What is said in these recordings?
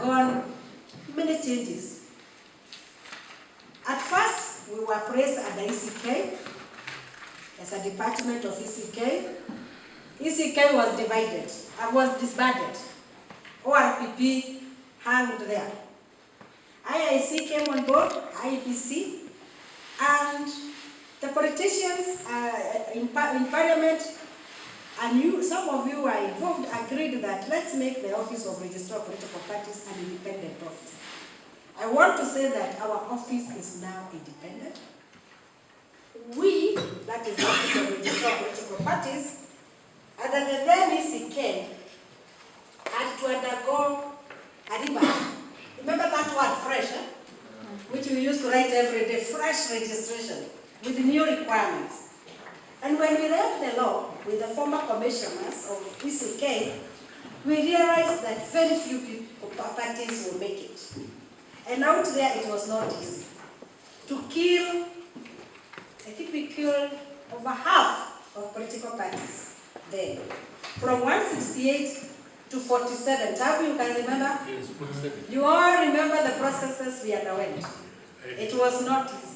undergone many changes. At first, we were placed under ECK, as a department of ECK. ECK was divided and was disbanded. ORPP hung there. IIC came on board, IPC, and the politicians in Parliament, and some of you are involved, agreed that let's make the Office of Registrar of Political Parties an independent office. I want to say that our office is now independent. We, that is the Office of Registrar of Political Parties, under the then ECK, had to undergo a rebate. Remember that word, fresh, which we used to write every day, fresh registration with new requirements. And when we read the law with the former commissioners of ECK, we realized that very few parties will make it. And out there it was not easy. To kill, I think we killed over half of political parties then. From 168 to 47. Tabu, you can remember? Yes, 47. You all remember the processes we underwent. It was not easy.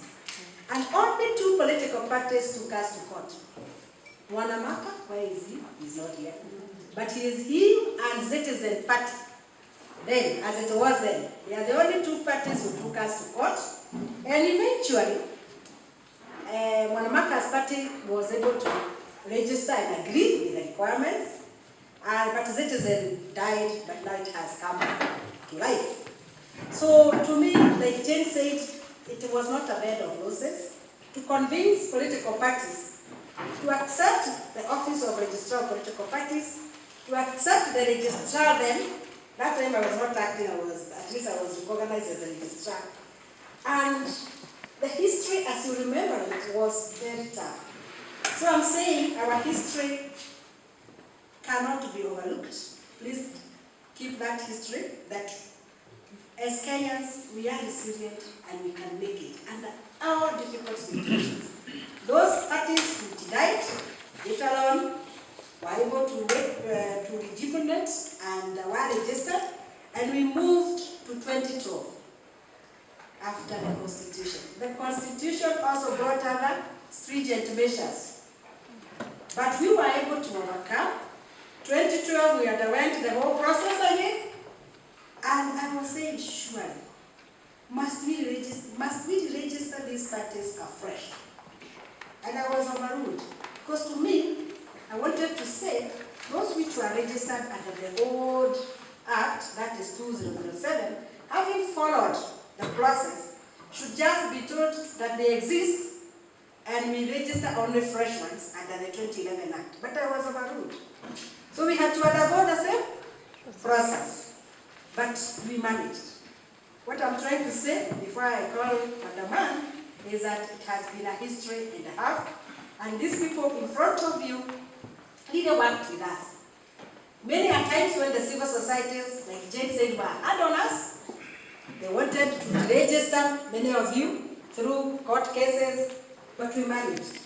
And only 2 political parties took us to court. Wanamaka, where is he? He's not here. But he is him and Citizen Party. Then, as it was then, they are the only 2 parties who took us to court. And eventually, Wanamaka's party was able to register and agree with the requirements. But Citizen died, but now it has come to life. So to me, like Jane said, it was not a bed of roses. To convince political parties to accept the Office of Registrar of Political Parties, to accept the registrar then. That time I was not acting, at least I was recognized as a registrar. And the history, as you remember, it was very tough. So I'm saying our history cannot be overlooked. Please keep that history, that as Kenyans, we are resilient and we can make it under our difficult situations. Those parties which died, later on, were able to rejuvenate and were registered, and we moved to 2012 after the Constitution. The Constitution also brought other stringent measures, but we were able to overcome. 2012, we underwent the whole process again, and I was saying, surely, must we register these parties afresh? And I was overruled, because to me, I wanted to say, those which were registered under the old Act, that is 2007, having followed the process, should just be told that they exist, and we register only fresh ones under the 2011 Act. But I was overruled. So we had to undergo the same process, but we managed. What I'm trying to say, before I call Madam Ann, is that it has been a history and a half, and these people in front of you really worked with us. Many a times when the civil societies, like Jane said, were hard on us, they wanted to register many of you through court cases, but we managed.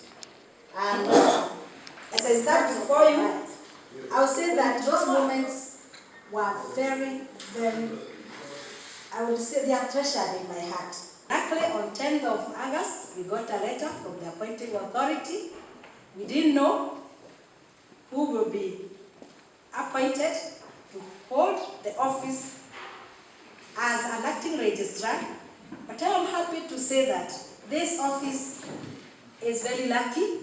And as I start before you, I would say that those moments were very, very, I would say they are treasured in my heart. Luckily, on 10th of August, we got a letter from the appointing authority. We didn't know who will be appointed to hold the office as an acting registrar. But I am happy to say that this office is very lucky.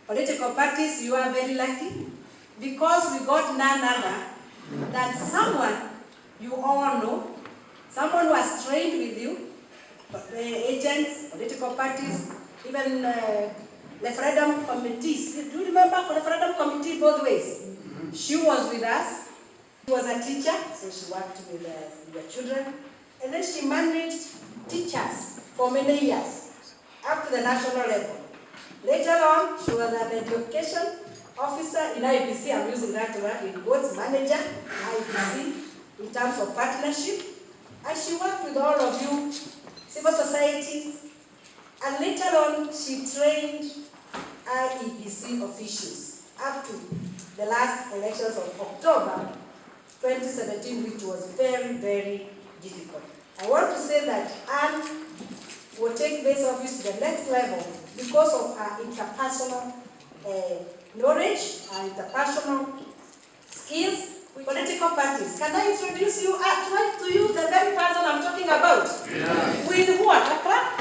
Political parties, you are very lucky, because we got none other than someone you all know, someone who has trained with you, agents, political parties, even referendum committees. Do you remember the referendum committee both ways? She was with us. She was a teacher, so she worked with the children. And then she managed teachers for many years, up to the national level. Later on, she was an education officer in IPC. I'm using that word in quotes, manager, IPC, in terms of partnership. And she worked with all of you, civil societies. And later on, she trained IEPC officials up to the last elections of October 2017, which was very, very difficult. I want to say that Ann will take this office to the next level because of her interpersonal knowledge and interpersonal skills. Political parties. Can I introduce you to you the very person I'm talking about? Yeah. With what? A clap?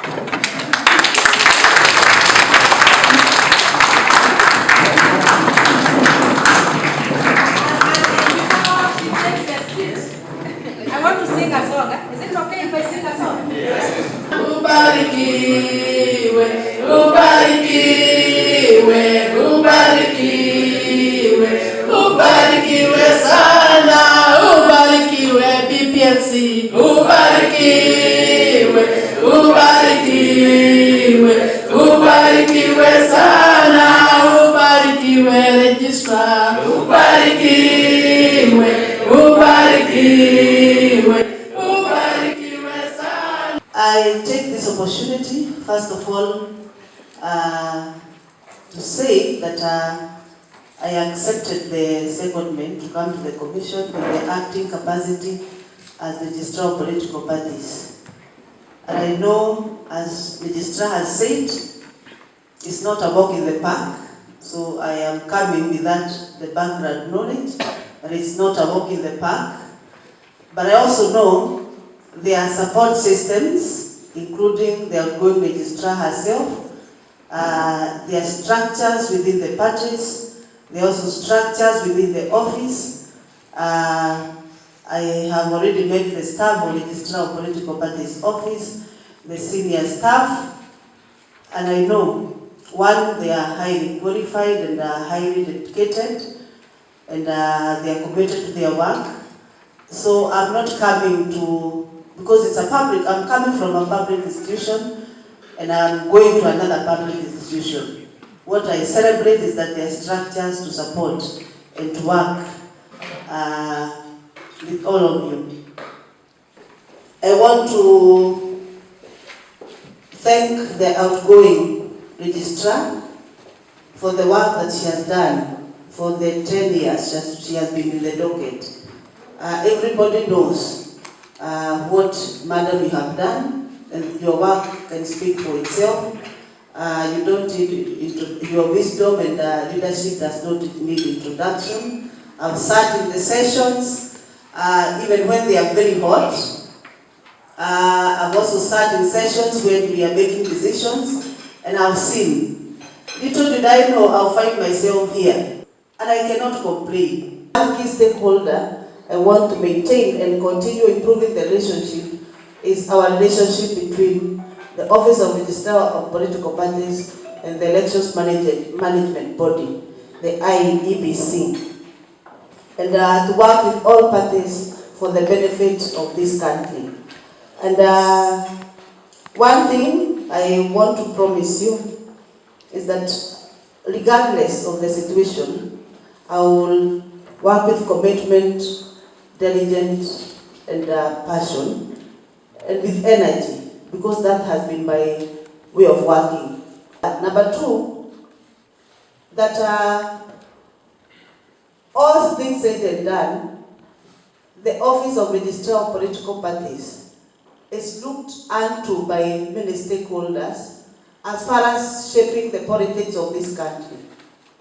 I want to sing a song. Is it okay if I sing a song? Yes. Ubarikiwe, ubarikiwe, ubarikiwe, ubarikiwe sana, ubarikiwe PPLC, ubarikiwe, ubarikiwe, ubarikiwe sana, ubarikiwe Registrar, ubarikiwe, ubarikiwe. I take this opportunity, first of all, to say that I accepted the secondment to come to the Commission in the acting capacity as Registrar of Political Parties. And I know, as Registrar has said, it's not a walk in the park, so I am coming with the background knowledge, that it's not a walk in the park. But I also know there are support systems, including the outgoing registrar herself. There are structures within the parties. There are also structures within the office. I have already met the staff of Registrar of Political Parties office, the senior staff, and I know, one, they are highly qualified and are highly dedicated, and they are committed to their work. So I'm not coming to, because it's a public, I'm coming from a public institution and I'm going to another public institution. What I celebrate is that there are structures to support and to work with all of you. I want to thank the outgoing registrar for the work that she has done for the 10 years she has been in the docket. Everybody knows what, madam, you have done, and your work can speak for itself. You don't need your wisdom and leadership does not need introduction. I've sat in the sessions, even when they are very hot. I've also sat in sessions when we are making decisions, and I've seen. Little did I know I'll find myself here, and I cannot complain. As a key stakeholder, I want to maintain and continue improving the relationship is our relationship between the Office of Registrar of Political Parties and the Elections Management Body, the IEBC, and to work with all parties for the benefit of this country. And one thing I want to promise you is that regardless of the situation, I will work with commitment, diligence, and passion, and with energy, because that has been my way of working. Number two, that all things said and done, the Office of Registrar of Political Parties is looked unto by many stakeholders as far as shaping the politics of this country.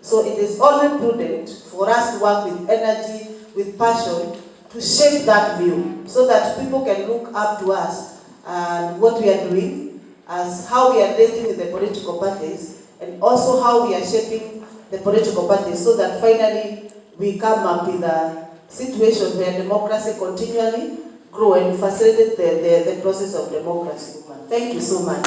So it is only prudent for us to work with energy, with passion, to shape that view so that people can look up to us and what we are doing, as how we are dealing with the political parties, and also how we are shaping the political parties, so that finally we come up with a situation where democracy continually grow and facilitate the process of democracy. Thank you so much.